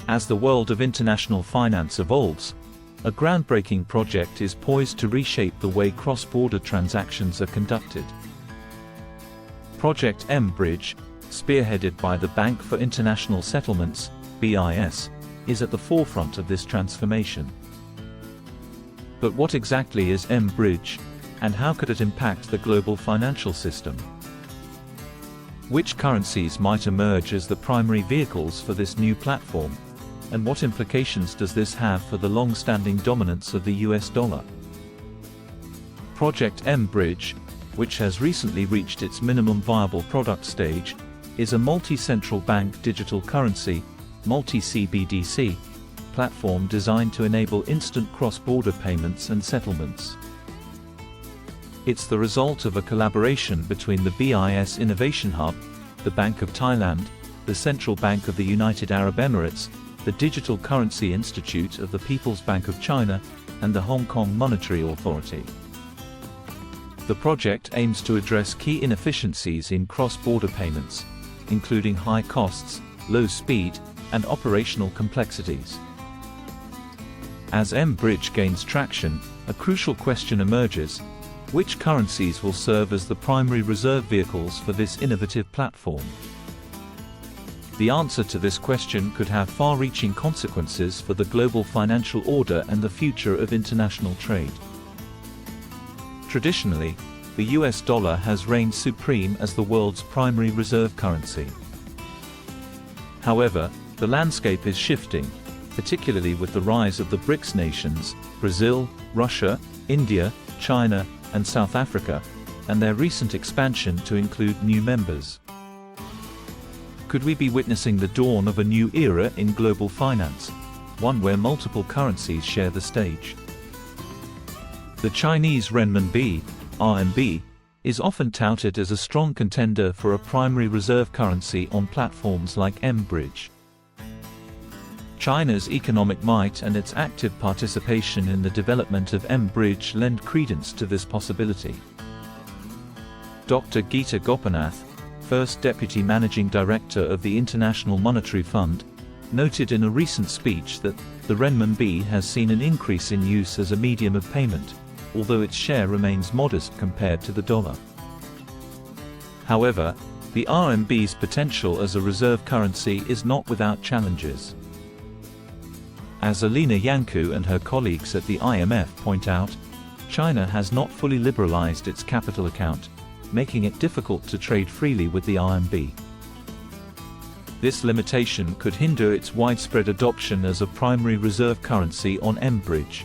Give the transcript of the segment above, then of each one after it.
As the world of international finance evolves, a groundbreaking project is poised to reshape the way cross-border transactions are conducted. Project MBridge, spearheaded by the Bank for International Settlements, BIS, is at the forefront of this transformation. But what exactly is MBridge, and how could it impact the global financial system? Which currencies might emerge as the primary vehicles for this new platform? And what implications does this have for the long-standing dominance of the US dollar? Project MBridge, which has recently reached its minimum viable product stage, is a multi-central bank digital currency, multi-CBDC, platform designed to enable instant cross-border payments and settlements. It's the result of a collaboration between the BIS Innovation Hub, the Bank of Thailand, the Central Bank of the United Arab Emirates, the Digital Currency Institute of the People's Bank of China, and the Hong Kong Monetary Authority. The project aims to address key inefficiencies in cross-border payments, including high costs, low speed, and operational complexities. As MBridge gains traction, a crucial question emerges: which currencies will serve as the primary reserve vehicles for this innovative platform? The answer to this question could have far-reaching consequences for the global financial order and the future of international trade. Traditionally, the US dollar has reigned supreme as the world's primary reserve currency. However, the landscape is shifting, particularly with the rise of the BRICS nations, Brazil, Russia, India, China, and South Africa, and their recent expansion to include new members. Could we be witnessing the dawn of a new era in global finance, one where multiple currencies share the stage? The Chinese renminbi, RMB, is often touted as a strong contender for a primary reserve currency on platforms like MBridge. China's economic might and its active participation in the development of MBridge lend credence to this possibility. Dr. Geeta Gopinath, first Deputy Managing Director of the International Monetary Fund, noted in a recent speech that the renminbi has seen an increase in use as a medium of payment, although its share remains modest compared to the dollar. However, the RMB's potential as a reserve currency is not without challenges. As Alina Yanku and her colleagues at the IMF point out, China has not fully liberalized its capital account, making it difficult to trade freely with the RMB. This limitation could hinder its widespread adoption as a primary reserve currency on MBridge.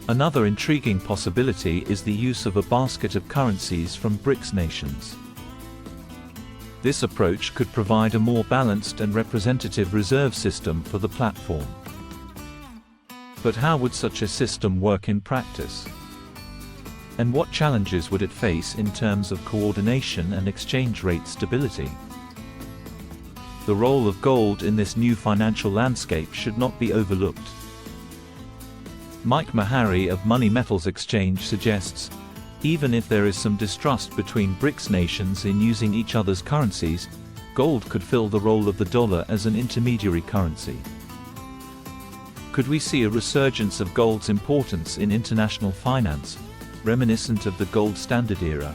Another intriguing possibility is the use of a basket of currencies from BRICS nations. This approach could provide a more balanced and representative reserve system for the platform. But how would such a system work in practice? And what challenges would it face in terms of coordination and exchange rate stability? The role of gold in this new financial landscape should not be overlooked. Mike Mahari of Money Metals Exchange suggests, even if there is some distrust between BRICS nations in using each other's currencies, gold could fill the role of the dollar as an intermediary currency. Could we see a resurgence of gold's importance in international finance, reminiscent of the gold standard era?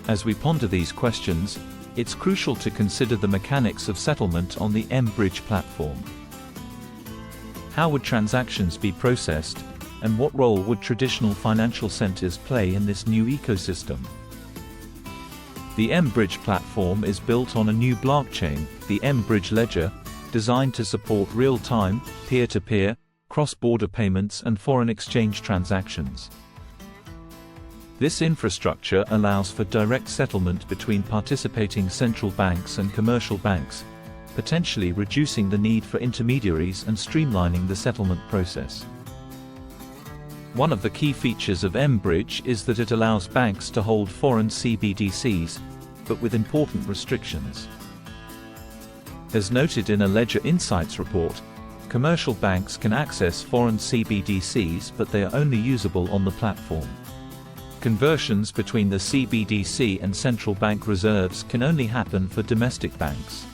As we ponder these questions, it's crucial to consider the mechanics of settlement on the MBridge platform. How would transactions be processed, and what role would traditional financial centers play in this new ecosystem? The MBridge platform is built on a new blockchain, the MBridge Ledger, designed to support real-time, peer-to-peer, cross-border payments and foreign exchange transactions. This infrastructure allows for direct settlement between participating central banks and commercial banks, potentially reducing the need for intermediaries and streamlining the settlement process. One of the key features of MBridge is that it allows banks to hold foreign CBDCs, but with important restrictions. As noted in a Ledger Insights report, commercial banks can access foreign CBDCs, but they are only usable on the platform. Conversions between the CBDC and central bank reserves can only happen for domestic banks.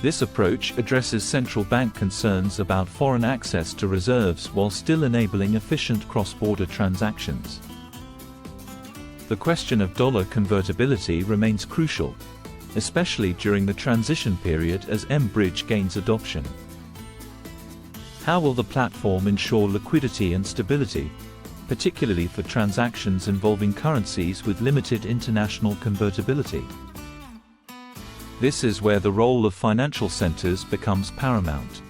This approach addresses central bank concerns about foreign access to reserves while still enabling efficient cross-border transactions. The question of dollar convertibility remains crucial, especially during the transition period as MBridge gains adoption. How will the platform ensure liquidity and stability, particularly for transactions involving currencies with limited international convertibility? This is where the role of financial centers becomes paramount.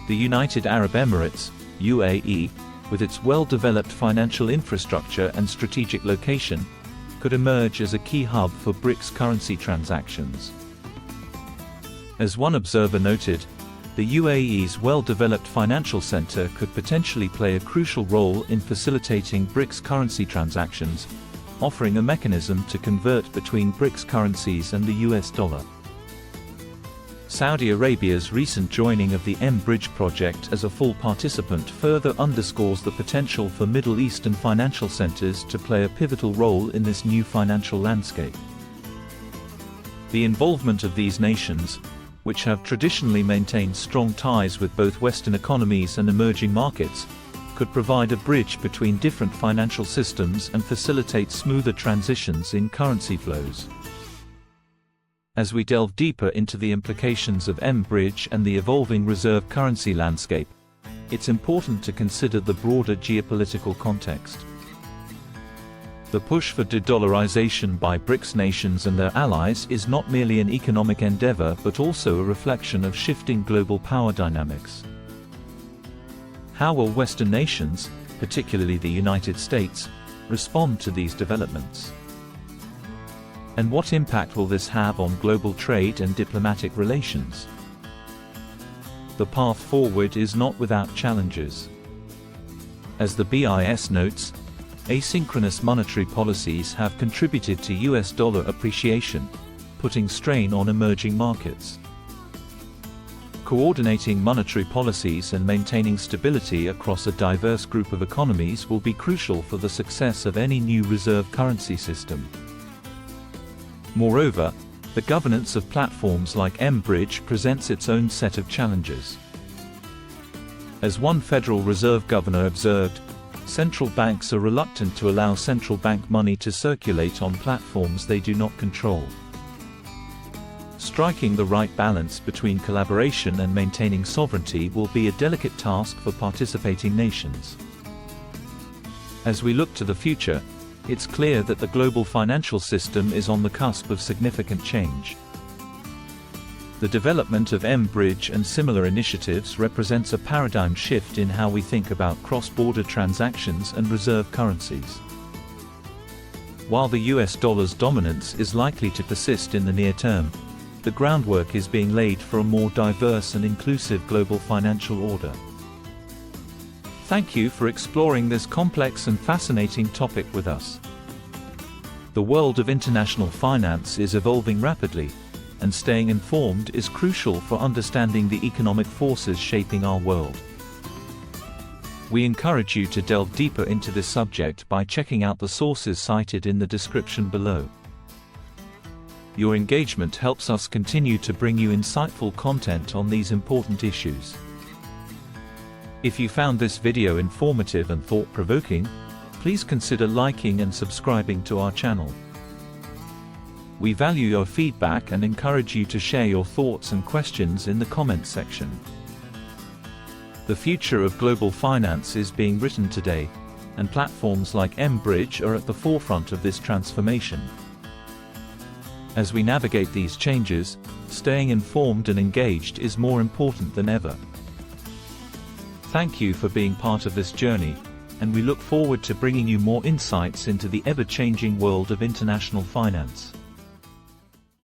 The United Arab Emirates, UAE, with its well-developed financial infrastructure and strategic location, could emerge as a key hub for BRICS currency transactions. As one observer noted, the UAE's well-developed financial center could potentially play a crucial role in facilitating BRICS currency transactions, offering a mechanism to convert between BRICS currencies and the US dollar. Saudi Arabia's recent joining of the MBridge project as a full participant further underscores the potential for Middle Eastern financial centers to play a pivotal role in this new financial landscape. The involvement of these nations, which have traditionally maintained strong ties with both Western economies and emerging markets, could provide a bridge between different financial systems and facilitate smoother transitions in currency flows. As we delve deeper into the implications of MBridge and the evolving reserve currency landscape, it's important to consider the broader geopolitical context. The push for de-dollarization by BRICS nations and their allies is not merely an economic endeavor but also a reflection of shifting global power dynamics. How will Western nations, particularly the United States, respond to these developments? And what impact will this have on global trade and diplomatic relations? The path forward is not without challenges. As the BIS notes, asynchronous monetary policies have contributed to US dollar appreciation, putting strain on emerging markets. Coordinating monetary policies and maintaining stability across a diverse group of economies will be crucial for the success of any new reserve currency system. Moreover, the governance of platforms like MBridge presents its own set of challenges. As one Federal Reserve governor observed, central banks are reluctant to allow central bank money to circulate on platforms they do not control. Striking the right balance between collaboration and maintaining sovereignty will be a delicate task for participating nations. As we look to the future, it's clear that the global financial system is on the cusp of significant change. The development of MBridge and similar initiatives represents a paradigm shift in how we think about cross-border transactions and reserve currencies. While the US dollar's dominance is likely to persist in the near term, the groundwork is being laid for a more diverse and inclusive global financial order. Thank you for exploring this complex and fascinating topic with us. The world of international finance is evolving rapidly, and staying informed is crucial for understanding the economic forces shaping our world. We encourage you to delve deeper into this subject by checking out the sources cited in the description below. Your engagement helps us continue to bring you insightful content on these important issues. If you found this video informative and thought-provoking, please consider liking and subscribing to our channel. We value your feedback and encourage you to share your thoughts and questions in the comments section. The future of global finance is being written today, and platforms like MBridge are at the forefront of this transformation. As we navigate these changes, staying informed and engaged is more important than ever. Thank you for being part of this journey, and we look forward to bringing you more insights into the ever-changing world of international finance.